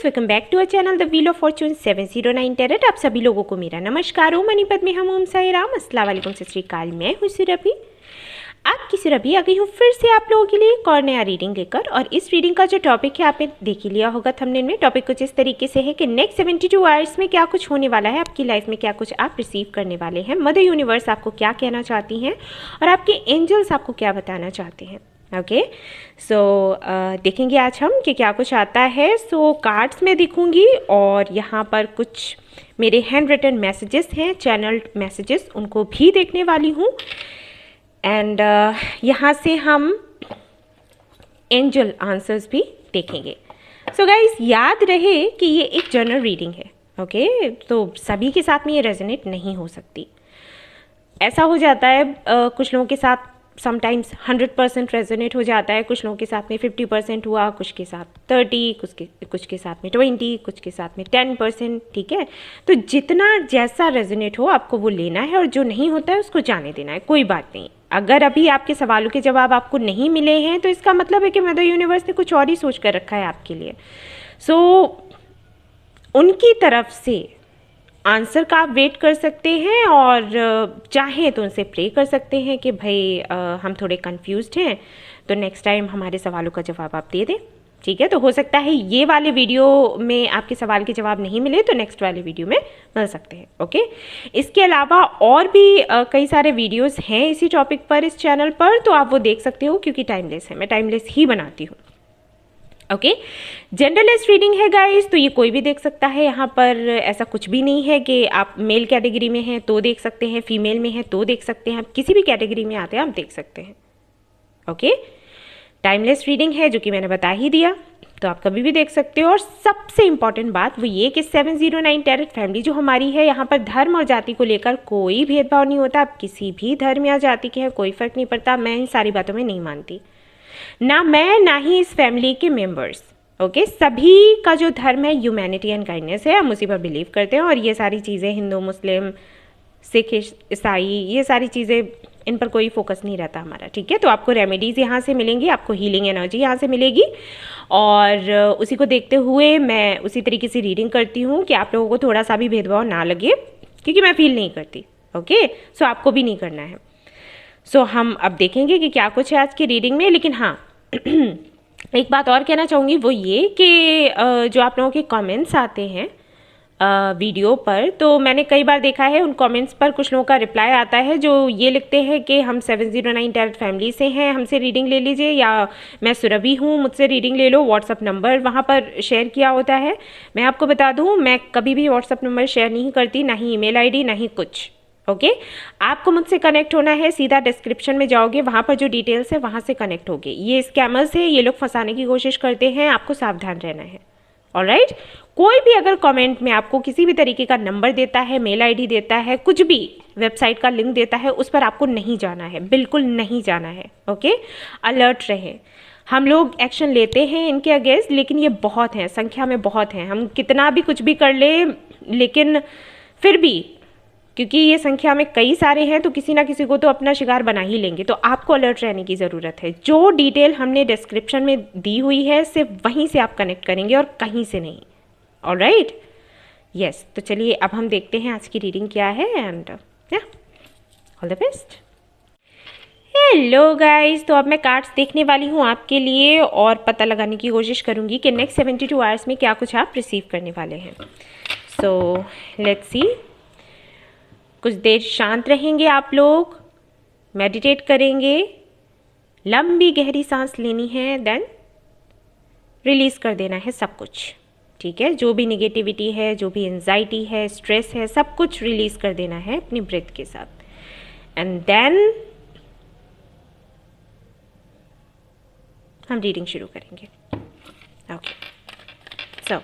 Guys, welcome back to our channel the wheel of fortune 709 tarot. आप सभी लोगों को मेरा नमस्कार। ओम मणिपत में हम ओम साई राम, अस्सलाम वालेकुम, सत श्री अकाल। मैं हूँ सुरभि, आपकी सुरभि आ गई हूँ फिर से आप लोगों के लिए एक और नया रीडिंग लेकर। और इस रीडिंग का जो टॉपिक है आपने देख ही लिया होगा थंबनेल में। टॉपिक कुछ इस तरीके से है कि नेक्स्ट 72 आवर्स में क्या कुछ होने वाला है आपकी लाइफ में, क्या कुछ आप रिसीव करने वाले हैं, मदर यूनिवर्स आपको क्या कहना चाहती हैं और आपके एंजल्स आपको क्या बताना चाहते हैं। ओके, सो देखेंगे आज हम कि क्या कुछ आता है। सो कार्ड्स में दिखूंगी और यहाँ पर कुछ मेरे हैंड रिटन मैसेजेस हैं, चैनल्ड मैसेजेस, उनको भी देखने वाली हूँ। एंड यहाँ से हम एंजल आंसर्स भी देखेंगे। सो गाइस, याद रहे कि ये एक जनरल रीडिंग है। ओके, तो सभी के साथ में ये रेजोनेट नहीं हो सकती। ऐसा हो जाता है कुछ लोगों के साथ समटाइम्स 100% रेजोनेट हो जाता है, कुछ लोगों के साथ में 50% हुआ, कुछ के साथ 30, कुछ के साथ में 20, कुछ के साथ में 10%। ठीक है, तो जितना जैसा रेजोनेट हो आपको वो लेना है और जो नहीं होता है उसको जाने देना है, कोई बात नहीं। अगर अभी आपके सवालों के जवाब आपको नहीं मिले हैं तो इसका मतलब है कि मदर यूनिवर्स ने कुछ और ही सोच कर रखा है आपके लिए। सो उनकी तरफ से आंसर का आप वेट कर सकते हैं और चाहें तो उनसे प्रे कर सकते हैं कि भाई हम थोड़े कंफ्यूज्ड हैं, तो नेक्स्ट टाइम हमारे सवालों का जवाब आप दे दें। ठीक है, तो हो सकता है ये वाले वीडियो में आपके सवाल के जवाब नहीं मिले तो नेक्स्ट वाले वीडियो में मिल सकते हैं। ओके, इसके अलावा और भी कई सारे वीडियोस हैं इसी टॉपिक पर इस चैनल पर, तो आप वो देख सकते हो क्योंकि टाइमलेस है, मैं टाइमलेस ही बनाती हूँ। ओके, जनरलिस्ट रीडिंग है गाइस, तो ये कोई भी देख सकता है। यहाँ पर ऐसा कुछ भी नहीं है कि आप मेल कैटेगरी में हैं तो देख सकते हैं, फीमेल में हैं तो देख सकते हैं, आप किसी भी कैटेगरी में आते हैं आप देख सकते हैं। ओके, टाइमलेस रीडिंग है जो कि मैंने बता ही दिया, तो आप कभी भी देख सकते हो। और सबसे इंपॉर्टेंट बात वो ये कि 709 टैरेट फैमिली जो हमारी है, यहाँ पर धर्म और जाति को लेकर कोई भेदभाव नहीं होता। आप किसी भी धर्म या जाति के हैं, कोई फर्क नहीं पड़ता। मैं इन सारी बातों में नहीं मानती, ना मैं ना ही इस फैमिली के मेंबर्स। ओके, सभी का जो धर्म है ह्यूमैनिटी एंड काइंडनेस है, हम उसी पर बिलीव करते हैं। और ये सारी चीज़ें हिंदू, मुस्लिम, सिख, ईसाई, ये सारी चीज़ें, इन पर कोई फोकस नहीं रहता हमारा। ठीक है, तो आपको रेमेडीज़ यहाँ से मिलेंगी, आपको हीलिंग एनर्जी यहाँ से मिलेगी और उसी को देखते हुए मैं उसी तरीके से रीडिंग करती हूँ कि आप लोगों को थोड़ा सा भी भेदभाव ना लगे, क्योंकि मैं फील नहीं करती। ओके, सो आपको भी नहीं करना है। सो हम अब देखेंगे कि क्या कुछ है आज की रीडिंग में। लेकिन हाँ एक बात और कहना चाहूँगी, वो ये कि जो आप लोगों के कमेंट्स आते हैं वीडियो पर, तो मैंने कई बार देखा है उन कमेंट्स पर कुछ लोगों का रिप्लाई आता है जो ये लिखते हैं कि हम 709 टैरेट फैमिली से हैं, हमसे रीडिंग ले लीजिए, या मैं सुरभि हूँ मुझसे रीडिंग ले लो। व्हाट्सअप नंबर वहाँ पर शेयर किया होता है। मैं आपको बता दूँ, मैं कभी भी व्हाट्सअप नंबर शेयर नहीं करती, ना ही ईमेल आईडी, ना ही कुछ। ओके, आपको मुझसे कनेक्ट होना है, सीधा डिस्क्रिप्शन में जाओगे, वहाँ पर जो डिटेल्स है वहाँ से कनेक्ट होगे। ये स्कैमर्स है, ये लोग फंसाने की कोशिश करते हैं, आपको सावधान रहना है। ऑलराइट, कोई भी अगर कमेंट में आपको किसी भी तरीके का नंबर देता है, मेल आईडी देता है, कुछ भी वेबसाइट का लिंक देता है, उस पर आपको नहीं जाना है, बिल्कुल नहीं जाना है। ओके, अलर्ट रहें। हम लोग एक्शन लेते हैं इनके अगेंस्ट, लेकिन ये बहुत हैं, संख्या में बहुत हैं। हम कितना भी कुछ भी कर ले, लेकिन फिर भी क्योंकि ये संख्या में कई सारे हैं तो किसी ना किसी को तो अपना शिकार बना ही लेंगे। तो आपको अलर्ट रहने की ज़रूरत है। जो डिटेल हमने डिस्क्रिप्शन में दी हुई है सिर्फ वहीं से आप कनेक्ट करेंगे और कहीं से नहीं। ऑलराइट, यस, तो चलिए अब हम देखते हैं आज की रीडिंग क्या है। And all the best. Hello guys, तो अब मैं कार्ड्स देखने वाली हूँ आपके लिए और पता लगाने की कोशिश करूँगी कि नेक्स्ट 72 आवर्स में क्या कुछ आप रिसीव करने वाले हैं। So let's see. कुछ देर शांत रहेंगे आप लोग, मेडिटेट करेंगे, लंबी गहरी सांस लेनी है, देन रिलीज कर देना है सब कुछ। ठीक है, जो भी नेगेटिविटी है, जो भी एंजाइटी है, स्ट्रेस है, सब कुछ रिलीज कर देना है अपनी ब्रेथ के साथ। एंड देन हम रीडिंग शुरू करेंगे। ओके, सो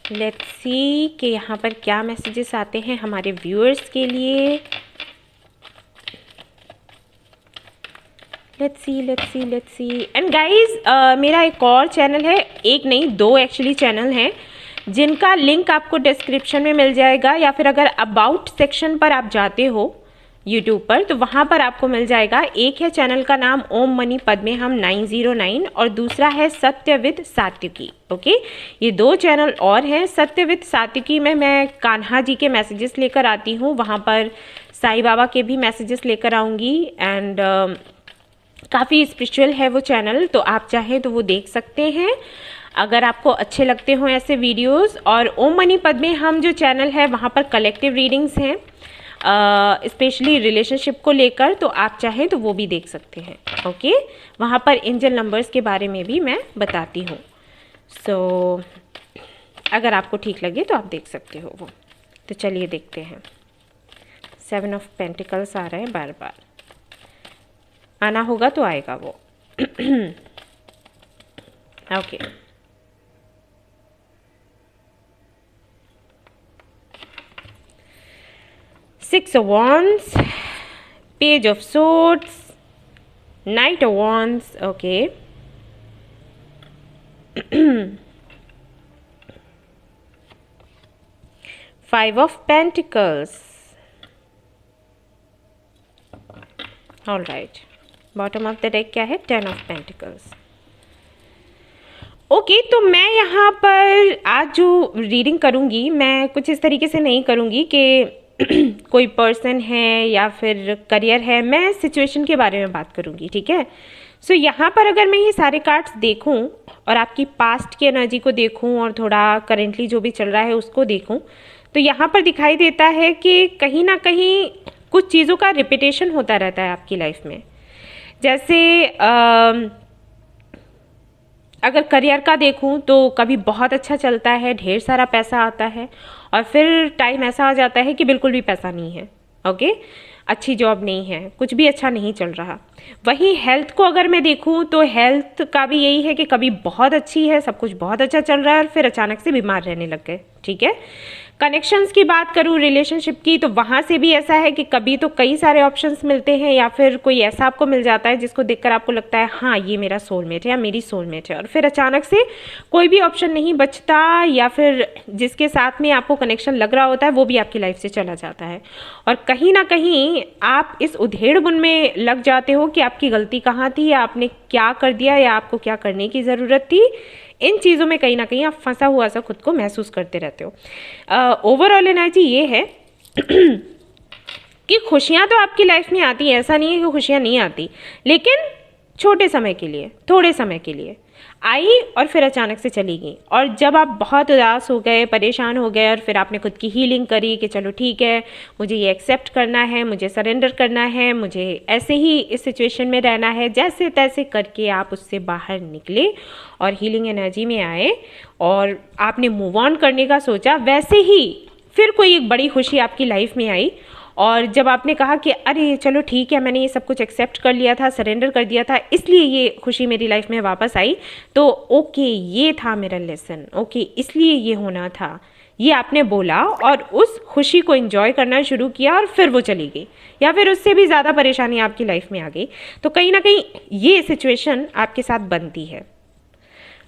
लेट्स सी कि यहाँ पर क्या मैसेजेस आते हैं हमारे व्यूअर्स के लिए। Let's see. एंड गाइज, मेरा एक और चैनल है, एक नहीं दो एक्चुअली चैनल हैं, जिनका लिंक आपको डिस्क्रिप्शन में मिल जाएगा, या फिर अगर अबाउट सेक्शन पर आप जाते हो यूट्यूब पर, तो वहाँ पर आपको मिल जाएगा। एक है चैनल का नाम ओम मनी पद्मे हम 909 और दूसरा है सत्य विद सात्विकी। ओके, ये 2 चैनल और हैं। सत्य विद सात्विकी में मैं कान्हा जी के मैसेजेस लेकर आती हूँ, वहाँ पर साईं बाबा के भी मैसेजेस लेकर आऊँगी एंड काफ़ी स्पिरिचुअल है वो चैनल, तो आप चाहें तो वो देख सकते हैं अगर आपको अच्छे लगते हो ऐसे वीडियोस। और ओम मनी पद्मे हम जो चैनल है वहाँ पर कलेक्टिव रीडिंग्स हैं, स्पेशली रिलेशनशिप को लेकर, तो आप चाहें तो वो भी देख सकते हैं। ओके, वहाँ पर एंजल नंबर्स के बारे में भी मैं बताती हूँ। सो अगर आपको ठीक लगे तो आप देख सकते हो वो। तो चलिए देखते हैं। 7 ऑफ पेंटिकल्स आ रहा है, बार बार आना होगा तो आएगा वो। Okay, Six of Wands, Page of Swords, Knight of Wands, okay. 5 of Pentacles. All right. Bottom of the deck क्या है? 10 of Pentacles. ओके, तो मैं यहाँ पर आज जो रीडिंग करूँगी मैं कुछ इस तरीके से नहीं करूँगी कि कोई पर्सन है या फिर करियर है, मैं सिचुएशन के बारे में बात करूँगी, ठीक है। सो यहाँ पर अगर मैं ये सारे कार्ड्स देखूँ और आपकी पास्ट की एनर्जी को देखूँ और थोड़ा करेंटली जो भी चल रहा है उसको देखूँ, तो यहाँ पर दिखाई देता है कि कहीं ना कहीं कुछ चीज़ों का रिपीटेशन होता रहता है आपकी लाइफ में। जैसे अगर करियर का देखूं तो कभी बहुत अच्छा चलता है, ढेर सारा पैसा आता है, और फिर टाइम ऐसा आ जाता है कि बिल्कुल भी पैसा नहीं है। ओके, अच्छी जॉब नहीं है, कुछ भी अच्छा नहीं चल रहा। वहीं हेल्थ को अगर मैं देखूं तो हेल्थ का भी यही है कि कभी बहुत अच्छी है, सब कुछ बहुत अच्छा चल रहा है और फिर अचानक से बीमार रहने लग गए, ठीक है। कनेक्शंस की बात करूं रिलेशनशिप की, तो वहाँ से भी ऐसा है कि कभी तो कई सारे ऑप्शंस मिलते हैं या फिर कोई ऐसा आपको मिल जाता है जिसको देखकर आपको लगता है हाँ ये मेरा सोलमेट है या मेरी सोलमेट है, और फिर अचानक से कोई भी ऑप्शन नहीं बचता या फिर जिसके साथ में आपको कनेक्शन लग रहा होता है वो भी आपकी लाइफ से चला जाता है। और कहीं ना कहीं आप इस उधेड़-बुन में लग जाते हो कि आपकी गलती कहाँ थी या आपने क्या कर दिया या आपको क्या करने की ज़रूरत थी। इन चीज़ों में कहीं ना कहीं आप फंसा हुआ सा खुद को महसूस करते रहते हो। ओवरऑल एनर्जी ये है कि खुशियाँ तो आपकी लाइफ में आती हैं, ऐसा नहीं है कि खुशियाँ नहीं आती, लेकिन छोटे समय के लिए, थोड़े समय के लिए आई और फिर अचानक से चली गई। और जब आप बहुत उदास हो गए, परेशान हो गए और फिर आपने खुद की हीलिंग करी कि चलो ठीक है, मुझे ये एक्सेप्ट करना है, मुझे सरेंडर करना है, मुझे ऐसे ही इस सिचुएशन में रहना है, जैसे तैसे करके आप उससे बाहर निकले और हीलिंग एनर्जी में आए और आपने मूव ऑन करने का सोचा, वैसे ही फिर कोई एक बड़ी खुशी आपकी लाइफ में आई। और जब आपने कहा कि अरे चलो ठीक है, मैंने ये सब कुछ एक्सेप्ट कर लिया था, सरेंडर कर दिया था, इसलिए ये खुशी मेरी लाइफ में वापस आई, तो ओके ये था मेरा लेसन, ओके इसलिए ये होना था, ये आपने बोला और उस खुशी को एंजॉय करना शुरू किया और फिर वो चली गई या फिर उससे भी ज़्यादा परेशानी आपकी लाइफ में आ गई। तो कहीं ना कहीं ये सिचुएशन आपके साथ बनती है,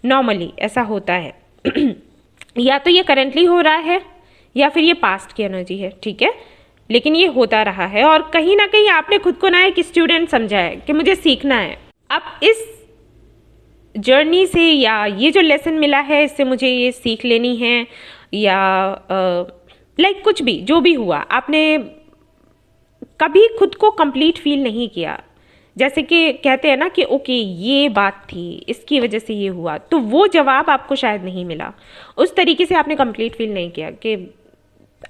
नॉर्मली ऐसा होता है। या तो ये करेंटली हो रहा है या फिर ये पास्ट की एनर्जी है, ठीक है, लेकिन ये होता रहा है। और कहीं ना कहीं आपने खुद को ना एक स्टूडेंट समझा है कि मुझे सीखना है। अब इस जर्नी से या ये जो लेसन मिला है इससे मुझे ये सीख लेनी है या लाइक कुछ भी जो भी हुआ, आपने कभी खुद को कंप्लीट फील नहीं किया। जैसे कि कहते हैं ना कि ओके ये बात थी, इसकी वजह से ये हुआ, तो वो जवाब आपको शायद नहीं मिला, उस तरीके से आपने कंप्लीट फील नहीं किया कि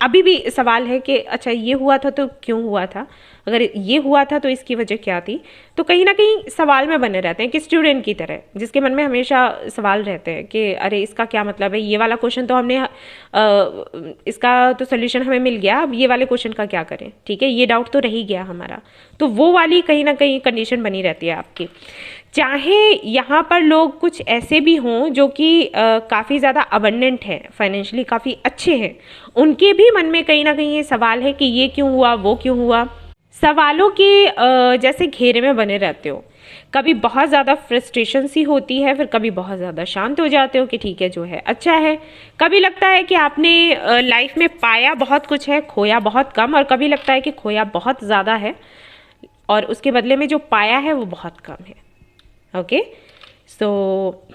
अभी भी सवाल है कि अच्छा ये हुआ था तो क्यों हुआ था, अगर ये हुआ था तो इसकी वजह क्या थी। तो कहीं ना कहीं सवाल में बने रहते हैं कि स्टूडेंट की तरह जिसके मन में हमेशा सवाल रहते हैं कि अरे इसका क्या मतलब है, ये वाला क्वेश्चन तो हमने इसका तो सोल्यूशन हमें मिल गया, अब ये वाले क्वेश्चन का क्या करें, ठीक है, ये डाउट तो रह ही गया हमारा। तो वो वाली कहीं ना कहीं कंडीशन बनी रहती है आपकी। चाहे यहाँ पर लोग कुछ ऐसे भी हों जो कि काफ़ी ज़्यादा अबंडेंट हैं, फाइनेंशियली काफ़ी अच्छे हैं, उनके भी मन में कहीं ना कहीं ये सवाल है कि ये क्यों हुआ, वो क्यों हुआ, सवालों के जैसे घेरे में बने रहते हो। कभी बहुत ज़्यादा फ्रस्ट्रेशन सी होती है, फिर कभी बहुत ज़्यादा शांत हो जाते हो कि ठीक है जो है अच्छा है। कभी लगता है कि आपने लाइफ में पाया बहुत कुछ है, खोया बहुत कम, और कभी लगता है कि खोया बहुत ज़्यादा है और उसके बदले में जो पाया है वो बहुत कम है। ओके, सो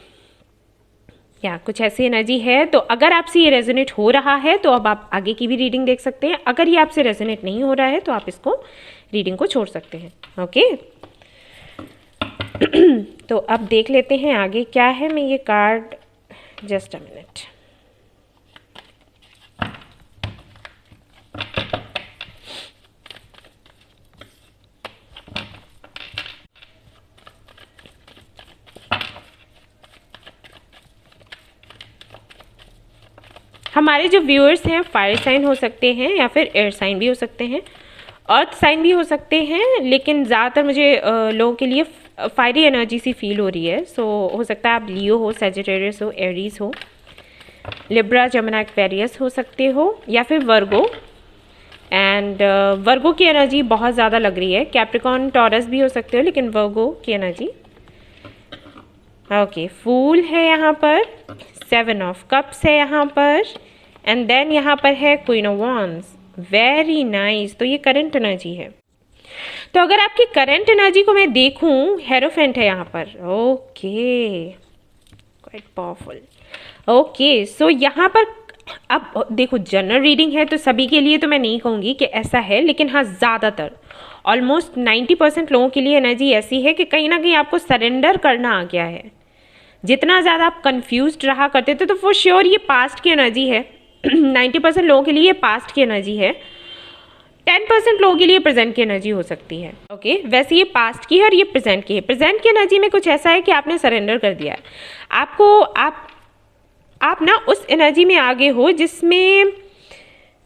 या कुछ ऐसी एनर्जी है। तो अगर आपसे ये रेजोनेट हो रहा है तो अब आप आगे की भी रीडिंग देख सकते हैं। अगर ये आपसे रेजोनेट नहीं हो रहा है तो आप इसको रीडिंग को छोड़ सकते हैं। ओके तो अब देख लेते हैं आगे क्या है। मैं ये कार्ड, जस्ट अ मिनट। हमारे जो व्यूअर्स हैं फायर साइन हो सकते हैं या फिर एयर साइन भी हो सकते हैं, अर्थ साइन भी हो सकते हैं, लेकिन ज़्यादातर मुझे लोगों के लिए फायरी एनर्जी सी फील हो रही है। सो हो सकता है आप लियो हो, सैजिटेरियस हो, एरीज हो, लिब्रा, जमुना, एक्वेरियस हो सकते हो, या फिर वर्गो। एंड वर्गो की एनर्जी बहुत ज़्यादा लग रही है। कैप्रिकॉन, टॉरस भी हो सकते हो, लेकिन वर्गो की एनर्जी ओके। फूल है यहाँ पर, 7 ऑफ कप्स है यहाँ पर, एंड देन यहाँ पर है queen of wands. Very nice. तो ये करंट एनर्जी है। तो अगर आपकी करंट एनर्जी को मैं देखूं, हेरोफेंट है यहाँ पर। Okay, quite powerful. ओके, सो यहाँ पर अब देखो, जनरल रीडिंग है तो सभी के लिए तो मैं नहीं कहूँगी कि ऐसा है, लेकिन हाँ ज़्यादातर ऑलमोस्ट 90% लोगों के लिए एनर्जी ऐसी है कि कहीं ना कहीं आपको सरेंडर करना आ गया है। जितना ज़्यादा आप कंफ्यूज्ड रहा करते थे तो फॉर श्योर ये पास्ट की एनर्जी है। 90% लोगों के लिए ये पास्ट की एनर्जी है, 10% लोगों के लिए प्रेजेंट की एनर्जी हो सकती है। ओके, वैसे ये पास्ट की है और ये प्रेजेंट की है। प्रेजेंट की एनर्जी में कुछ ऐसा है कि आपने सरेंडर कर दिया है। आपको आप ना उस एनर्जी में आगे हो जिसमें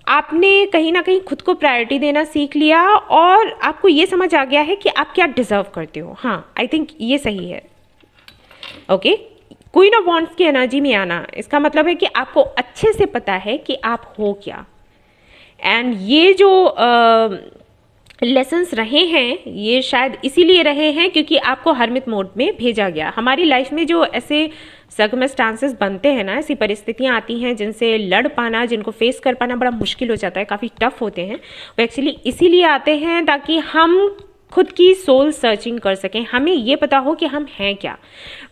आपने कहीं ना कहीं खुद को प्रायोरिटी देना सीख लिया और आपको ये समझ आ गया है कि आप क्या डिजर्व करते हो। हाँ, आई थिंक ये सही है। ओके, क्वीन ऑफ वॉन्ड्स की एनर्जी में आना, इसका मतलब है कि आपको अच्छे से पता है कि आप हो क्या। एंड ये जो लेसन्स रहे हैं ये शायद इसीलिए रहे हैं क्योंकि आपको हरमित मोड में भेजा गया। हमारी लाइफ में जो ऐसे सर्कमस्टांसेस बनते हैं ना, ऐसी परिस्थितियाँ आती हैं जिनसे लड़ पाना, जिनको फेस कर पाना बड़ा मुश्किल हो जाता है, काफ़ी टफ होते हैं, वो एक्चुअली इसीलिए आते हैं ताकि हम खुद की सोल सर्चिंग कर सकें, हमें ये पता हो कि हम हैं क्या।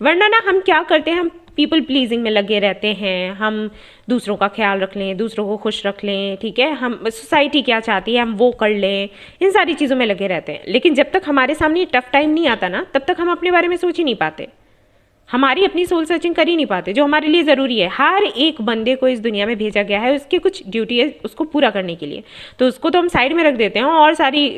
वरना ना हम क्या करते हैं, हम पीपल प्लीजिंग में लगे रहते हैं, हम दूसरों का ख्याल रख लें, दूसरों को खुश रख लें, ठीक है, हम सोसाइटी क्या चाहती है हम वो कर लें, इन सारी चीज़ों में लगे रहते हैं। लेकिन जब तक हमारे सामने टफ टाइम नहीं आता ना, तब तक हम अपने बारे में सोच ही नहीं पाते, हमारी अपनी सोल सर्चिंग कर ही नहीं पाते, जो हमारे लिए ज़रूरी है। हर एक बंदे को इस दुनिया में भेजा गया है, उसकी कुछ ड्यूटी है उसको पूरा करने के लिए, तो उसको तो हम साइड में रख देते हैं और सारी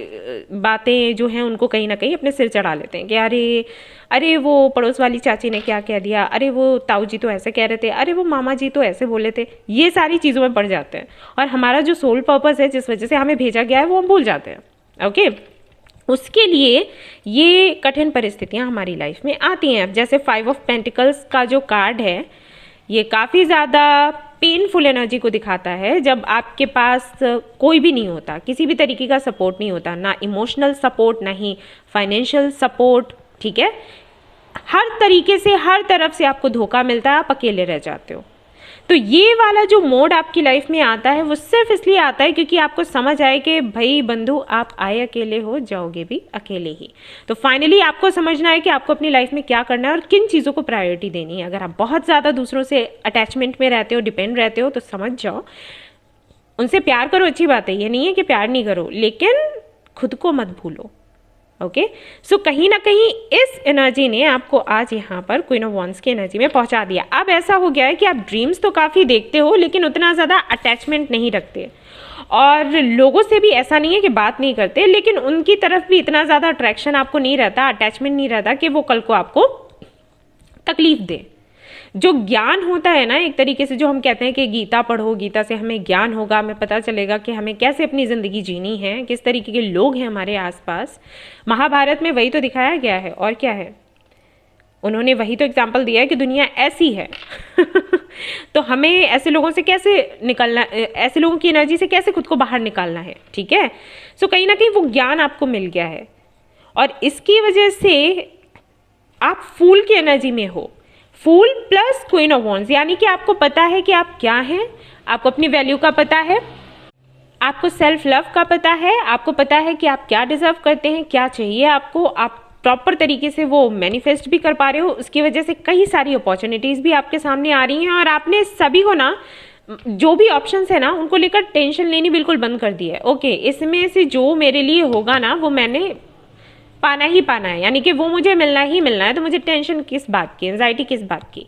बातें जो हैं उनको कहीं ना कहीं अपने सिर चढ़ा लेते हैं कि अरे वो पड़ोस वाली चाची ने क्या कह दिया, अरे वो ताऊ जी तो ऐसे कह रहे थे, अरे वो मामा जी तो ऐसे बोले थे। ये सारी चीज़ों में पड़ जाते हैं और हमारा जो सोल पर्पस है, जिस वजह से हमें भेजा गया है, वो हम भूल जाते हैं। ओके, उसके लिए ये कठिन परिस्थितियां हमारी लाइफ में आती हैं। अब जैसे 5 ऑफ पेंटिकल्स का जो कार्ड है, ये काफ़ी ज़्यादा पेनफुल एनर्जी को दिखाता है। जब आपके पास कोई भी नहीं होता, किसी भी तरीके का सपोर्ट नहीं होता, ना इमोशनल सपोर्ट, ना ही फाइनेंशियल सपोर्ट, ठीक है, हर तरीके से, हर तरफ से आपको धोखा मिलता है, आप अकेले रह जाते हो। तो ये वाला जो मोड आपकी लाइफ में आता है वो सिर्फ इसलिए आता है क्योंकि आपको समझ आए कि भाई बंधु, आप आए अकेले हो, जाओगे भी अकेले ही। तो फाइनली आपको समझना है कि आपको अपनी लाइफ में क्या करना है और किन चीज़ों को प्रायोरिटी देनी है। अगर आप बहुत ज़्यादा दूसरों से अटैचमेंट में रहते हो, डिपेंड रहते हो, तो समझ जाओ, उनसे प्यार करो, अच्छी बात है, ये नहीं है कि प्यार नहीं करो, लेकिन खुद को मत भूलो। ओके, सो कहीं ना कहीं इस एनर्जी ने आपको आज यहाँ पर क्वीन ऑफ वॉन्ड्स की एनर्जी में पहुँचा दिया। अब ऐसा हो गया है कि आप ड्रीम्स तो काफ़ी देखते हो लेकिन उतना ज़्यादा अटैचमेंट नहीं रखते, और लोगों से भी ऐसा नहीं है कि बात नहीं करते, लेकिन उनकी तरफ भी इतना ज़्यादा अट्रैक्शन आपको नहीं रहता, अटैचमेंट नहीं रहता कि वो कल को आपको तकलीफ दे। जो ज्ञान होता है ना, एक तरीके से जो हम कहते हैं कि गीता पढ़ो, गीता से हमें ज्ञान होगा, हमें पता चलेगा कि हमें कैसे अपनी ज़िंदगी जीनी है, किस तरीके के लोग हैं हमारे आसपास। महाभारत में वही तो दिखाया गया है, और क्या है, उन्होंने वही तो एग्जाम्पल दिया है कि दुनिया ऐसी है। तो हमें ऐसे लोगों से कैसे निकलना, ऐसे लोगों की एनर्जी से कैसे खुद को बाहर निकालना है, ठीक है। सो कहीं ना कहीं वो ज्ञान आपको मिल गया है और इसकी वजह से आप फूल की एनर्जी में हो, फूल प्लस क्वीन ऑफ वॉन्ड्स, यानी कि आपको पता है कि आप क्या हैं, आपको अपनी वैल्यू का पता है, आपको सेल्फ लव का पता है, आपको पता है कि आप क्या डिजर्व करते हैं, क्या चाहिए आपको, आप प्रॉपर तरीके से वो मैनिफेस्ट भी कर पा रहे हो। उसकी वजह से कई सारी अपॉर्चुनिटीज़ भी आपके सामने आ रही हैं और आपने सभी को ना, जो भी ऑप्शंस है ना, उनको लेकर टेंशन लेनी बिल्कुल बंद कर दी है। ओके, इसमें से जो मेरे लिए होगा ना वो मैंने पाना ही पाना है, यानी कि वो मुझे मिलना ही मिलना है, तो मुझे टेंशन किस बात की, एंजाइटी किस बात की।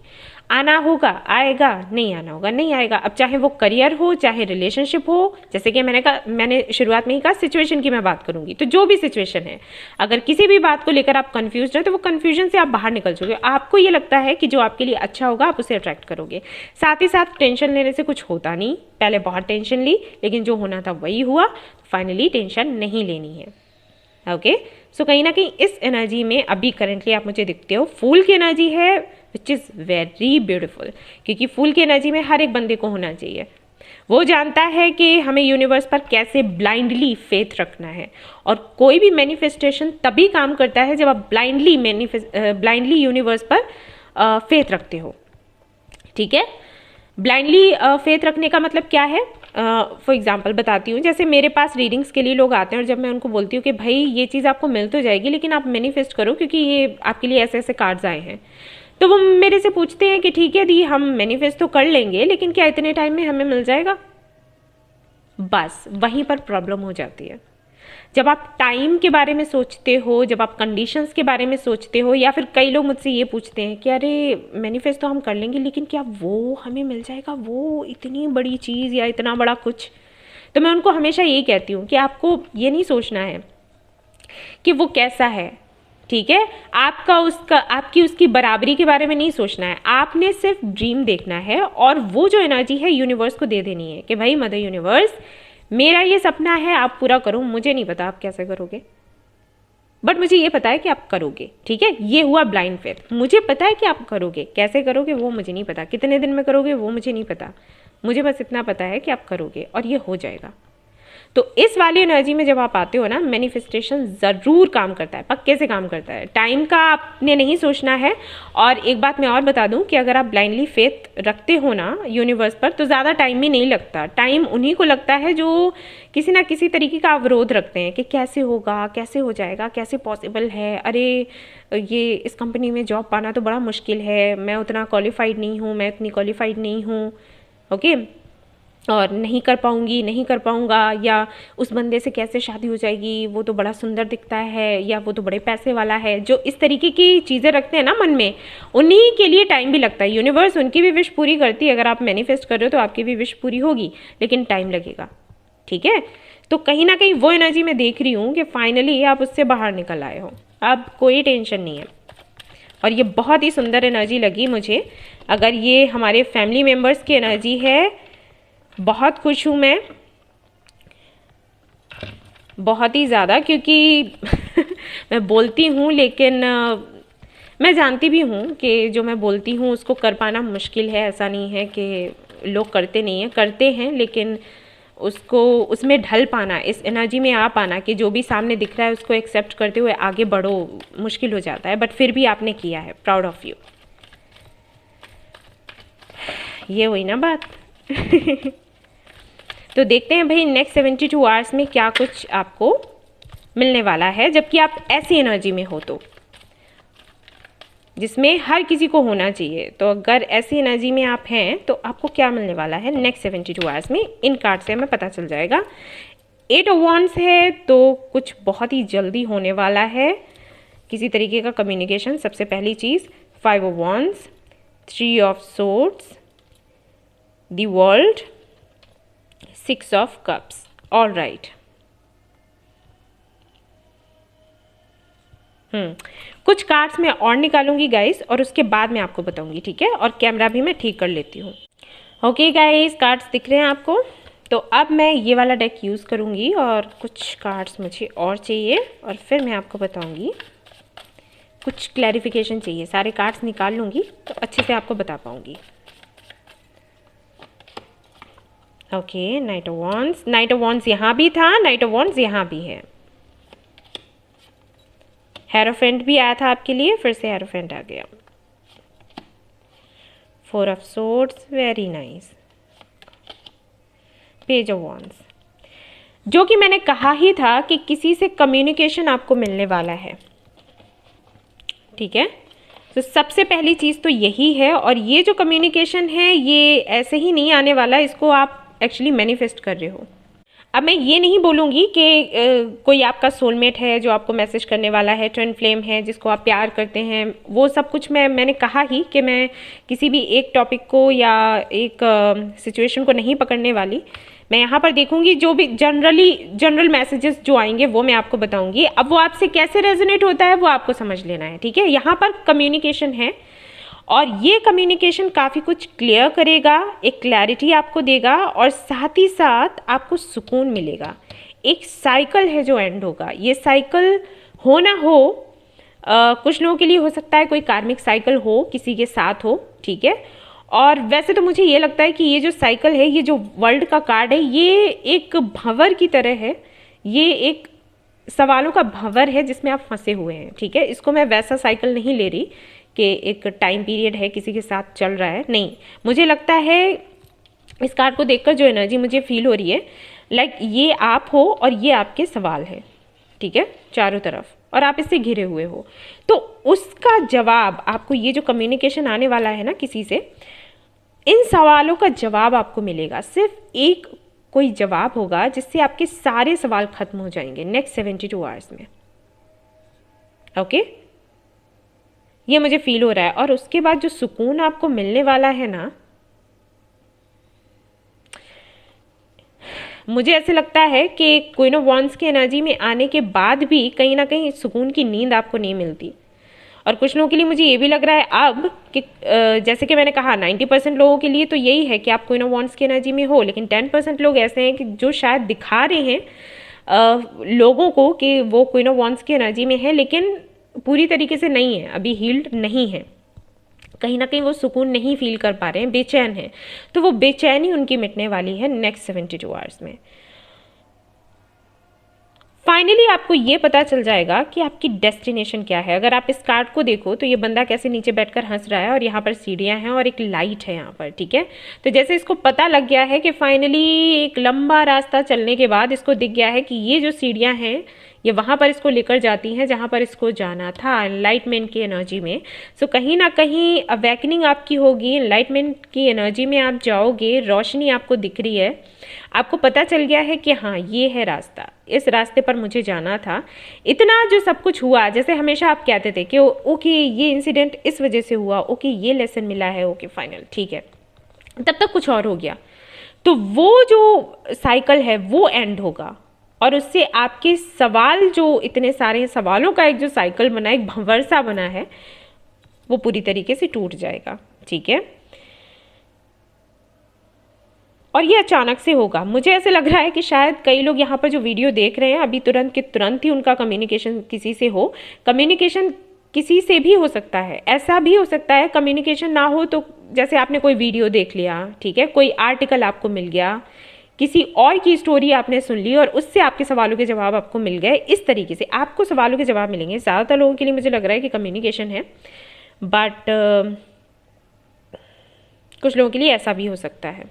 आना होगा आएगा, नहीं आना होगा नहीं आएगा। अब चाहे वो करियर हो, चाहे रिलेशनशिप हो, जैसे कि मैंने शुरुआत में ही कहा सिचुएशन की मैं बात करूंगी, तो जो भी सिचुएशन है, अगर किसी भी बात को लेकर आप कंफ्यूज हैं तो वो कंफ्यूजन से आप बाहर निकल चुके। आपको ये लगता है कि जो आपके लिए अच्छा होगा आप उसे अट्रैक्ट करोगे। साथ ही साथ टेंशन लेने से कुछ होता नहीं, पहले बहुत टेंशन ली लेकिन जो होना था वही हुआ, फाइनली टेंशन नहीं लेनी है। ओके, सो कहीं ना कहीं इस एनर्जी में अभी करेंटली आप मुझे दिखते हो, फूल की एनर्जी है विच इज़ वेरी ब्यूटिफुल, क्योंकि फूल की एनर्जी में हर एक बंदे को होना चाहिए। वो जानता है कि हमें यूनिवर्स पर कैसे ब्लाइंडली फेथ रखना है, और कोई भी मैनिफेस्टेशन तभी काम करता है जब आप ब्लाइंडली यूनिवर्स पर फेथ रखते हो। ठीक है, ब्लाइंडली फेथ रखने का मतलब क्या है? फॉर एग्जाम्पल बताती हूँ, जैसे मेरे पास रीडिंग्स के लिए लोग आते हैं और जब मैं उनको बोलती हूँ कि भाई ये चीज़ आपको मिल तो जाएगी लेकिन आप मैनिफेस्ट करो क्योंकि ये आपके लिए ऐसे ऐसे कार्ड्स आए हैं, तो वो मेरे से पूछते हैं कि ठीक है दी, हम मैनिफेस्ट तो कर लेंगे लेकिन क्या इतने टाइम में हमें मिल जाएगा? बस वहीं पर प्रॉब्लम हो जाती है। जब आप टाइम के बारे में सोचते हो, जब आप कंडीशंस के बारे में सोचते हो, या फिर कई लोग मुझसे ये पूछते हैं कि अरे मैनिफेस्ट तो हम कर लेंगे लेकिन क्या वो हमें मिल जाएगा, वो इतनी बड़ी चीज़ या इतना बड़ा कुछ। तो मैं उनको हमेशा यही कहती हूँ कि आपको ये नहीं सोचना है कि वो कैसा है, ठीक है, आपकी उसकी बराबरी के बारे में नहीं सोचना है। आपने सिर्फ ड्रीम देखना है और वो जो एनर्जी है यूनिवर्स को दे देनी है कि भाई मदर यूनिवर्स, मेरा ये सपना है, आप पूरा करो। मुझे नहीं पता आप कैसे करोगे, बट मुझे ये पता है कि आप करोगे। ठीक है, ये हुआ ब्लाइंड फेथ। मुझे पता है कि आप करोगे, कैसे करोगे वो मुझे नहीं पता, कितने दिन में करोगे वो मुझे नहीं पता, मुझे बस इतना पता है कि आप करोगे और ये हो जाएगा। तो इस वाली एनर्जी में जब आप आते हो ना, मैनिफेस्टेशन ज़रूर काम करता है, पक्के से काम करता है। टाइम का आपने नहीं सोचना है। और एक बात मैं और बता दूं कि अगर आप ब्लाइंडली फेथ रखते हो ना यूनिवर्स पर, तो ज़्यादा टाइम भी नहीं लगता। टाइम उन्हीं को लगता है जो किसी ना किसी तरीके का अवरोध रखते हैं कि कैसे होगा, कैसे हो जाएगा, कैसे पॉसिबल है, अरे ये इस कंपनी में जॉब पाना तो बड़ा मुश्किल है, मैं उतना क्वालिफाइड नहीं हूँ, मैं इतनी क्वालिफाइड नहीं हूँ, ओके, और नहीं कर पाऊंगी, नहीं कर पाऊंगा, या उस बंदे से कैसे शादी हो जाएगी, वो तो बड़ा सुंदर दिखता है, या वो तो बड़े पैसे वाला है। जो इस तरीके की चीज़ें रखते हैं ना मन में, उन्हीं के लिए टाइम भी लगता है। यूनिवर्स उनकी भी विश पूरी करती है। अगर आप मैनिफेस्ट कर रहे हो तो आपकी भी विश पूरी होगी, लेकिन टाइम लगेगा। ठीक है, तो कहीं ना कहीं वो एनर्जी मैं देख रही हूँ कि फाइनली आप उससे बाहर निकल आए हो, अब कोई टेंशन नहीं है। और ये बहुत ही सुंदर एनर्जी लगी मुझे। अगर ये हमारे फैमिली मेम्बर्स की एनर्जी है, बहुत खुश हूँ मैं, बहुत ही ज़्यादा, क्योंकि मैं बोलती हूँ लेकिन मैं जानती भी हूँ कि जो मैं बोलती हूँ उसको कर पाना मुश्किल है। ऐसा नहीं है कि लोग करते नहीं हैं, करते हैं, लेकिन उसको उसमें ढल पाना, इस एनर्जी में आ पाना कि जो भी सामने दिख रहा है उसको एक्सेप्ट करते हुए आगे बढ़ो, मुश्किल हो जाता है। बट फिर भी आपने किया है, प्राउड ऑफ यू। ये हुई ना बात। तो देखते हैं भाई नेक्स्ट 72 आवर्स में क्या कुछ आपको मिलने वाला है, जबकि आप ऐसी एनर्जी में हो तो, जिसमें हर किसी को होना चाहिए। तो अगर ऐसी एनर्जी में आप हैं तो आपको क्या मिलने वाला है नेक्स्ट 72 आवर्स में, इन कार्ड से हमें पता चल जाएगा। 8 ऑफ वांड्स है तो कुछ बहुत ही जल्दी होने वाला है, किसी तरीके का कम्युनिकेशन, सबसे पहली चीज़। 5 of wands, 3 of swords, the world, 6 of cups. All right, कुछ कार्ड्स मैं और निकालूंगी गाइस और उसके बाद मैं आपको बताऊंगी, ठीक है, और कैमरा भी मैं ठीक कर लेती हूँ। ओके गाइस, कार्ड्स दिख रहे हैं आपको। तो अब मैं ये वाला डेक यूज़ करूँगी और कुछ कार्ड्स मुझे और चाहिए और फिर मैं आपको बताऊँगी। कुछ क्लैरिफिकेशन चाहिए, सारे कार्ड्स निकाल लूँगी तो अच्छे से आपको बता पाऊँगी। Okay, night of wands, night of wands यहाँ भी था, नाइट ऑफ वॉन्ड्स यहाँ भी है। हेरोफेंट भी आया था आपके लिए, फिर से हेरोफेंट आ गया। 4 of swords, very nice. Page of wands, जो कि मैंने कहा ही था कि किसी से कम्युनिकेशन आपको मिलने वाला है, ठीक है। तो सबसे पहली चीज़ तो यही है, और ये जो कम्युनिकेशन है ये ऐसे ही नहीं आने वाला, इसको आप एक्चुअली मैनिफेस्ट कर रहे हो। अब मैं ये नहीं बोलूँगी कि कोई आपका सोलमेट है जो आपको मैसेज करने वाला है, ट्विन फ्लेम है जिसको आप प्यार करते हैं, वो सब कुछ मैंने कहा ही कि मैं किसी भी एक टॉपिक को या एक सिचुएशन को नहीं पकड़ने वाली। मैं यहाँ पर देखूंगी जो भी जनरल मैसेजेस जो आएंगे वो मैं आपको बताऊंगी। अब वो आपसे कैसे रेजोनेट होता है वो आपको समझ लेना है, ठीक है। यहाँ पर कम्युनिकेशन है, और ये कम्युनिकेशन काफ़ी कुछ क्लियर करेगा, एक क्लैरिटी आपको देगा, और साथ ही साथ आपको सुकून मिलेगा। एक साइकिल है जो एंड होगा। ये साइकिल हो ना हो, कुछ लोगों के लिए हो सकता है कोई कार्मिक साइकिल हो, किसी के साथ हो, ठीक है। और वैसे तो मुझे ये लगता है कि ये जो साइकिल है, ये जो वर्ल्ड का कार्ड है, ये एक भंवर की तरह है। ये एक सवालों का भंवर है जिसमें आप फंसे हुए हैं, ठीक है। इसको मैं वैसा साइकिल नहीं ले रही कि एक टाइम पीरियड है, किसी के साथ चल रहा है, नहीं। मुझे लगता है इस कार्ड को देखकर जो एनर्जी मुझे फील हो रही है, लाइक ये आप हो और ये आपके सवाल है, ठीक है, चारों तरफ, और आप इससे घिरे हुए हो। तो उसका जवाब आपको, ये जो कम्युनिकेशन आने वाला है ना किसी से, इन सवालों का जवाब आपको मिलेगा। सिर्फ एक कोई जवाब होगा जिससे आपके सारे सवाल खत्म हो जाएंगे नेक्स्ट 72 आवर्स में, ओके। ये मुझे फील हो रहा है। और उसके बाद जो सुकून आपको मिलने वाला है ना, मुझे ऐसे लगता है कि क्वीन ऑफ वॉन्ड्स की एनर्जी में आने के बाद भी कहीं ना कहीं सुकून की नींद आपको नहीं मिलती। और कुछ लोगों के लिए मुझे ये भी लग रहा है अब कि जैसे कि मैंने कहा 90% लोगों के लिए तो यही है कि आप क्वीन ऑफ वॉन्ड्स की एनर्जी में हो, लेकिन 10% लोग ऐसे हैं कि जो शायद दिखा रहे हैं लोगों को कि वो क्वीन ऑफ वॉन्ड्स की एनर्जी में है, लेकिन पूरी तरीके से नहीं है, अभी हील्ड नहीं है। कहीं ना कहीं वो सुकून नहीं फील कर पा रहे हैं, बेचैन हैं। तो वो बेचैनी उनकी मिटने वाली है नेक्स्ट 72 आवर्स में। फाइनली आपको ये पता चल जाएगा कि आपकी डेस्टिनेशन क्या है। अगर आप इस कार्ड को देखो तो ये बंदा कैसे नीचे बैठकर हंस रहा है, और यहाँ पर सीढ़ियाँ हैं और एक लाइट है यहाँ पर, ठीक है। तो जैसे इसको पता लग गया है कि फाइनली एक लंबा रास्ता चलने के बाद इसको दिख गया है कि ये जो सीढ़ियाँ हैं ये वहाँ पर इसको लेकर जाती हैं जहाँ पर इसको जाना था, एनलाइटमेंट की एनर्जी में। सो कहीं ना कहीं अवेकनिंग आपकी होगी, एनलाइटमेंट की एनर्जी में आप जाओगे, रोशनी आपको दिख रही है, आपको पता चल गया है कि हाँ ये है रास्ता, इस रास्ते पर मुझे जाना था। इतना जो सब कुछ हुआ, जैसे हमेशा आप कहते थे कि ओके ये इंसिडेंट इस वजह से हुआ, ओके ये लेसन मिला है, ओके फाइनल, ठीक है, तब तक कुछ और हो गया। तो वो जो साइकिल है वो एंड होगा, और उससे आपके सवाल, जो इतने सारे सवालों का एक जो साइकिल बना, एक भंवर सा बना है, वो पूरी तरीके से टूट जाएगा, ठीक है। और ये अचानक से होगा। मुझे ऐसे लग रहा है कि शायद कई लोग यहाँ पर जो वीडियो देख रहे हैं अभी तुरंत के तुरंत ही उनका कम्युनिकेशन किसी से हो। कम्युनिकेशन किसी से भी हो सकता है, ऐसा भी हो सकता है कम्युनिकेशन ना हो तो जैसे आपने कोई वीडियो देख लिया, ठीक है, कोई आर्टिकल आपको मिल गया, किसी और की स्टोरी आपने सुन ली और उससे आपके सवालों के जवाब आपको मिल गए। इस तरीके से आपको सवालों के जवाब मिलेंगे। ज़्यादातर लोगों के लिए मुझे लग रहा है कि कम्युनिकेशन है, बट कुछ लोगों के लिए ऐसा भी हो सकता है।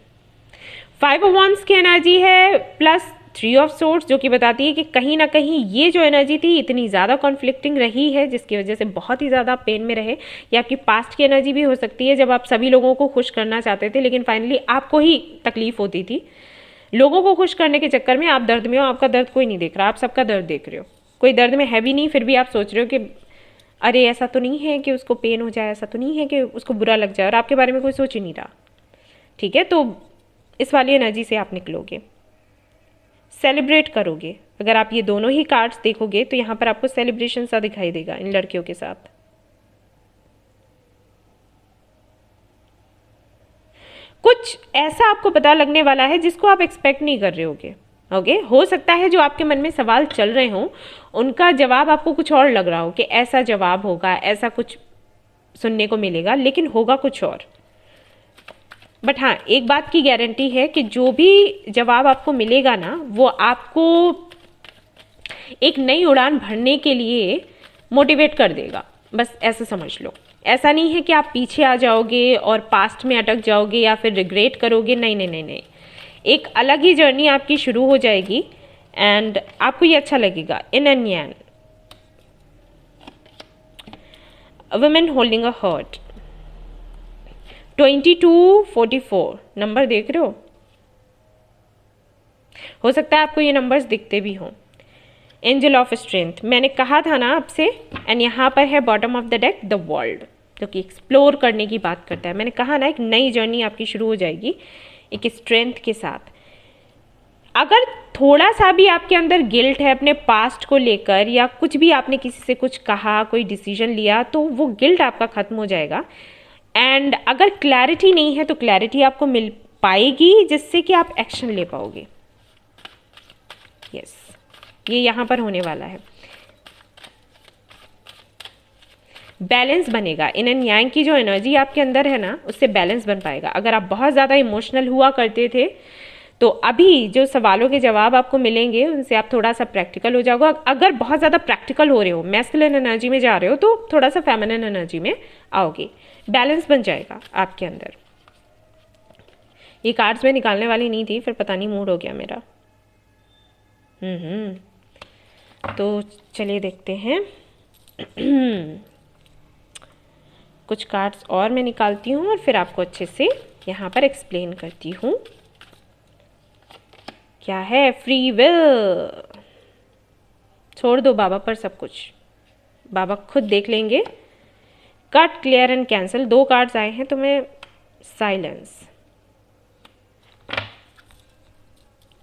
5 ऑफ वॉन्ड्स की एनर्जी है प्लस 3 ऑफ सोर्ड्स, जो कि बताती है कि कहीं ना कहीं ये जो एनर्जी थी इतनी ज़्यादा कॉन्फ्लिक्टिंग रही है जिसकी वजह से बहुत ही ज़्यादा पेन में रहे। या आपकी पास्ट की एनर्जी भी हो सकती है जब आप सभी लोगों को खुश करना चाहते थे लेकिन फाइनली आपको ही तकलीफ होती थी। लोगों को खुश करने के चक्कर में आप दर्द में हो, आपका दर्द कोई नहीं देख रहा, आप सबका दर्द देख रहे हो। कोई दर्द में है भी नहीं, फिर भी आप सोच रहे हो कि अरे ऐसा तो नहीं है कि उसको पेन हो जाए, ऐसा तो नहीं है कि उसको बुरा लग जाए, और आपके बारे में कोई सोच ही नहीं रहा, ठीक है। तो इस वाली एनर्जी से आप निकलोगे, सेलिब्रेट करोगे। अगर आप ये दोनों ही कार्ड्स देखोगे तो यहाँ पर आपको सेलिब्रेशन सा दिखाई देगा इन लड़कियों के साथ। कुछ ऐसा आपको पता लगने वाला है जिसको आप एक्सपेक्ट नहीं कर रहे होगे, ओके। हो सकता है जो आपके मन में सवाल चल रहे हों उनका जवाब आपको कुछ और लग रहा हो कि ऐसा जवाब होगा, ऐसा कुछ सुनने को मिलेगा, लेकिन होगा कुछ और। बट हाँ, एक बात की गारंटी है कि जो भी जवाब आपको मिलेगा ना वो आपको एक नई उड़ान भरने के लिए मोटिवेट कर देगा, बस ऐसा समझ लो। ऐसा नहीं है कि आप पीछे आ जाओगे और पास्ट में अटक जाओगे या फिर रिग्रेट करोगे, नहीं नहीं नहीं नहीं, एक अलग ही जर्नी आपकी शुरू हो जाएगी एंड आपको ये अच्छा लगेगा। Yin and yang, women holding a heart, 2244 number देख रहे हो सकता है आपको ये नंबर्स दिखते भी हों। एंजल ऑफ स्ट्रेंथ, मैंने कहा था ना आपसे, एंड यहाँ पर है bottom of the deck the world, जो कि एक्सप्लोर करने की बात करता है। मैंने कहा ना एक नई जर्नी आपकी शुरू हो जाएगी एक स्ट्रेंथ के साथ। अगर थोड़ा सा भी आपके अंदर गिल्ट है अपने पास्ट को लेकर, या कुछ भी आपने किसी से कुछ कहा, कोई डिसीजन लिया, तो वो गिल्ट आपका खत्म हो जाएगा। एंड अगर क्लैरिटी नहीं है तो क्लैरिटी आपको मिल पाएगी, जिससे कि आप एक्शन ले पाओगे। यस, ये यहाँ पर होने वाला है। बैलेंस बनेगा, इन एंड यांग की जो एनर्जी आपके अंदर है ना, उससे बैलेंस बन पाएगा। अगर आप बहुत ज़्यादा इमोशनल हुआ करते थे, तो अभी जो सवालों के जवाब आपको मिलेंगे उनसे आप थोड़ा सा प्रैक्टिकल हो जाओगे। अगर बहुत ज़्यादा प्रैक्टिकल हो रहे हो, मैस्कुलिन एनर्जी में जा रहे हो, तो थोड़ा सा फेमिनिन एनर्जी में आओगे, बैलेंस बन जाएगा आपके अंदर। ये कार्ड्स में निकालने वाली नहीं थी, फिर पता नहीं मूड हो गया मेरा। तो चलिए देखते हैं। कुछ कार्ड्स और मैं निकालती हूँ और फिर आपको अच्छे से यहाँ पर एक्सप्लेन करती हूँ। क्या है? Free will. छोड़ दो बाबा पर सब कुछ, बाबा खुद देख लेंगे। Cut, clear and cancel, 2 cards आए हैं तो मैं silence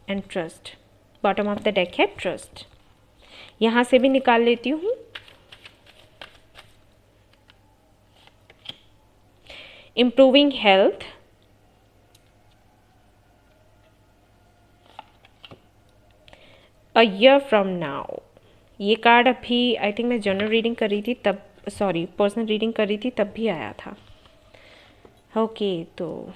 and trust. Bottom of the deck है ट्रस्ट। यहाँ से भी निकाल लेती हूँ। Improving health, a year from now. ये कार्ड अभी आई थिंक मैं जनरल रीडिंग कर रही थी तब, सॉरी पर्सनल रीडिंग कर रही थी तब भी आया था। ओके, तो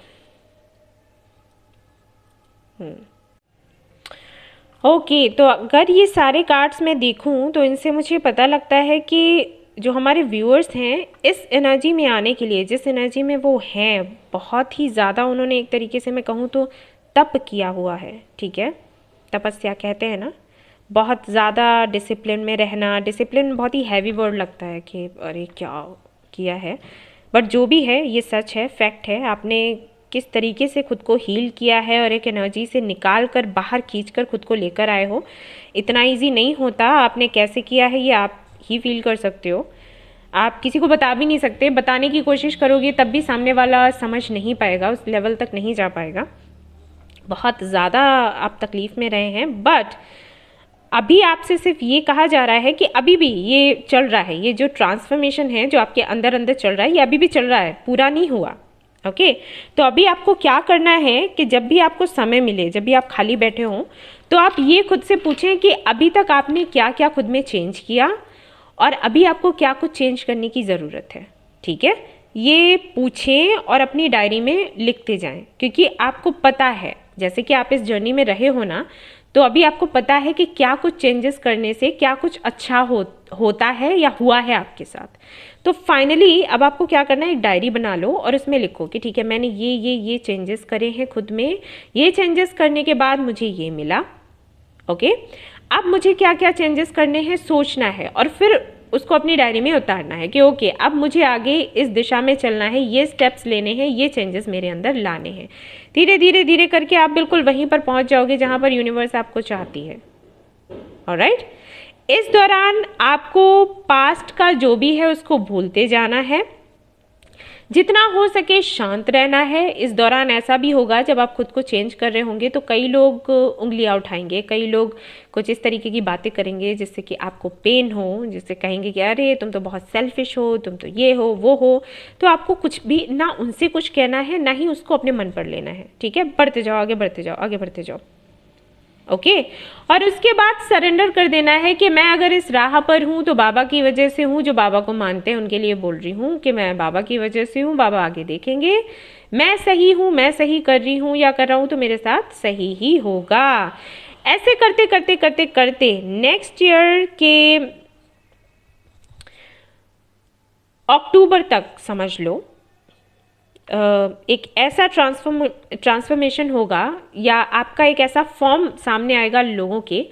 ओके, तो अगर ये सारे कार्ड्स मैं देखूं तो इनसे मुझे पता लगता है कि जो हमारे व्यूअर्स हैं इस एनर्जी में आने के लिए, जिस एनर्जी में वो हैं, बहुत ही ज़्यादा उन्होंने एक तरीके से मैं कहूँ तो तप किया हुआ है। ठीक है, तपस्या कहते हैं ना, बहुत ज़्यादा डिसिप्लिन में रहना। डिसिप्लिन बहुत ही हैवी वर्ड लगता है कि अरे क्या किया है, बट जो भी है ये सच है, फैक्ट है। आपने किस तरीके से खुद को हील किया है और एक एनर्जी से निकाल कर बाहर खींचकर खुद को लेकर आए हो, इतना इजी नहीं होता। आपने कैसे किया है ये आप ही फील कर सकते हो, आप किसी को बता भी नहीं सकते। बताने की कोशिश करोगे तब भी सामने वाला समझ नहीं पाएगा, उस लेवल तक नहीं जा पाएगा। बहुत ज़्यादा आप तकलीफ़ में रहे हैं, बट अभी आपसे सिर्फ ये कहा जा रहा है कि अभी भी ये चल रहा है, ये जो ट्रांसफॉर्मेशन है जो आपके अंदर अंदर चल रहा है, ये अभी भी चल रहा है, पूरा नहीं हुआ। ओके, तो अभी आपको क्या करना है कि जब भी आपको समय मिले, जब भी आप खाली बैठे हों, तो आप ये खुद से पूछें कि अभी तक आपने क्या क्या खुद में चेंज किया और अभी आपको क्या कुछ चेंज करने की ज़रूरत है। ठीक है, ये पूछें और अपनी डायरी में लिखते जाएं, क्योंकि आपको पता है, जैसे कि आप इस जर्नी में रहे हो ना, तो अभी आपको पता है कि क्या कुछ चेंजेस करने से क्या कुछ अच्छा होता है या हुआ है आपके साथ। तो फाइनली अब आपको क्या करना है, एक डायरी बना लो और उसमें लिखो कि ठीक है, मैंने ये चेंजेस करे हैं खुद में, ये चेंजेस करने के बाद मुझे ये मिला। ओके, अब मुझे क्या क्या चेंजेस करने हैं सोचना है और फिर उसको अपनी डायरी में उतारना है कि ओके, अब मुझे आगे इस दिशा में चलना है, ये स्टेप्स लेने हैं, ये चेंजेस मेरे अंदर लाने हैं। धीरे धीरे धीरे करके आप बिल्कुल वहीं पर पहुंच जाओगे जहां पर यूनिवर्स आपको चाहती है। ऑलराइट, इस दौरान आपको पास्ट का जो भी है उसको भूलते जाना है, जितना हो सके शांत रहना है। इस दौरान ऐसा भी होगा जब आप खुद को चेंज कर रहे होंगे तो कई लोग उंगलियां उठाएंगे, कई लोग कुछ इस तरीके की बातें करेंगे जिससे कि आपको पेन हो, जिससे कहेंगे कि अरे तुम तो बहुत सेल्फिश हो, तुम तो ये हो वो हो। तो आपको कुछ भी ना उनसे कुछ कहना है, ना ही उसको अपने मन पर लेना है। ठीक है, बढ़ते जाओ, आगे बढ़ते जाओ, आगे बढ़ते जाओ। ओके, और उसके बाद सरेंडर कर देना है कि मैं अगर इस राह पर हूँ तो बाबा की वजह से हूँ, जो बाबा को मानते हैं उनके लिए बोल रही हूँ कि मैं बाबा की वजह से हूँ, बाबा आगे देखेंगे, मैं सही हूँ, मैं सही कर रही हूँ या कर रहा हूँ तो मेरे साथ सही ही होगा। ऐसे करते करते करते करते नेक्स्ट ईयर के अक्टूबर तक समझ लो एक ऐसा ट्रांसफॉर्मेशन होगा या आपका एक ऐसा फॉर्म सामने आएगा लोगों के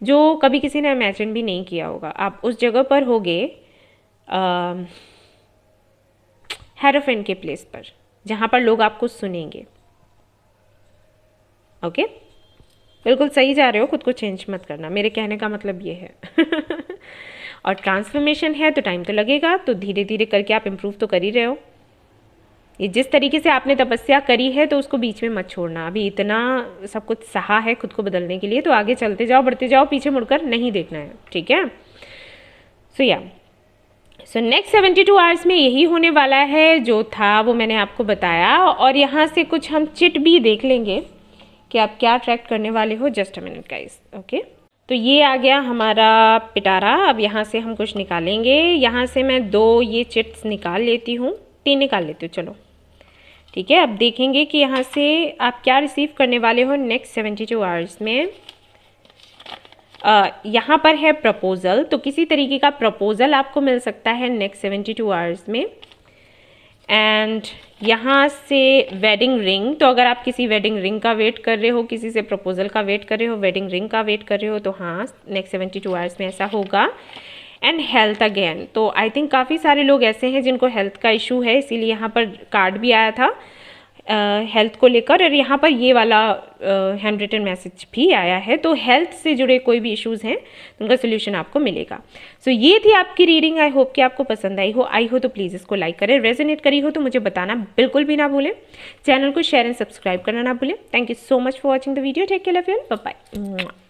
जो कभी किसी ने इमेजिन भी नहीं किया होगा। आप उस जगह पर होगे हेरोफेन के प्लेस पर, जहाँ पर लोग आपको सुनेंगे। ओके, बिल्कुल सही जा रहे हो, खुद को चेंज मत करना, मेरे कहने का मतलब ये है। और ट्रांसफॉर्मेशन है तो टाइम तो लगेगा, तो धीरे धीरे करके आप इम्प्रूव तो कर ही रहे हो। ये जिस तरीके से आपने तपस्या करी है तो उसको बीच में मत छोड़ना। अभी इतना सब कुछ सहा है खुद को बदलने के लिए, तो आगे चलते जाओ, बढ़ते जाओ, पीछे मुड़कर नहीं देखना है, ठीक है। सो नेक्स्ट 72 आवर्स में यही होने वाला है, जो था वो मैंने आपको बताया। और यहाँ से कुछ हम चिट भी देख लेंगे कि आप क्या ट्रैक करने वाले हो। Just a minute guys. Okay, तो ये आ गया हमारा पिटारा। अब यहाँ से हम कुछ निकालेंगे। यहाँ से मैं 2 ये चिट्स निकाल लेती हूँ, 3 निकाल लेती हूँ, चलो ठीक है। अब देखेंगे कि यहाँ से आप क्या रिसीव करने वाले हो नेक्स्ट 72 आवर्स में। यहाँ पर है प्रपोज़ल, तो किसी तरीके का प्रपोज़ल आपको मिल सकता है नेक्स्ट 72 आवर्स में। एंड यहाँ से वेडिंग रिंग, तो अगर आप किसी वेडिंग रिंग का वेट कर रहे हो, किसी से प्रपोज़ल का वेट कर रहे हो, वेडिंग रिंग का वेट कर रहे हो, तो हाँ नेक्स्ट 72 आवर्स में ऐसा होगा। एंड हेल्थ अगेन, तो आई थिंक काफ़ी सारे लोग ऐसे हैं जिनको हेल्थ का इशू है, इसीलिए यहाँ पर कार्ड भी आया था हेल्थ को लेकर। और यहाँ पर ये वाला हैंड रिटन मैसेज भी आया है। तो हेल्थ से जुड़े कोई भी इश्यूज़ हैं तो उनका सोल्यूशन आपको मिलेगा। सो ये थी आपकी रीडिंग। आई होप कि आपको पसंद आई हो तो प्लीज़ इसको लाइक करें। रेजोनेट करी हो तो मुझे बताना बिल्कुल भी ना भूलें। चैनल को शेयर एंड सब्सक्राइब करना ना भूलें। Thank you so much for watching the video. Take care, love you, bye bye.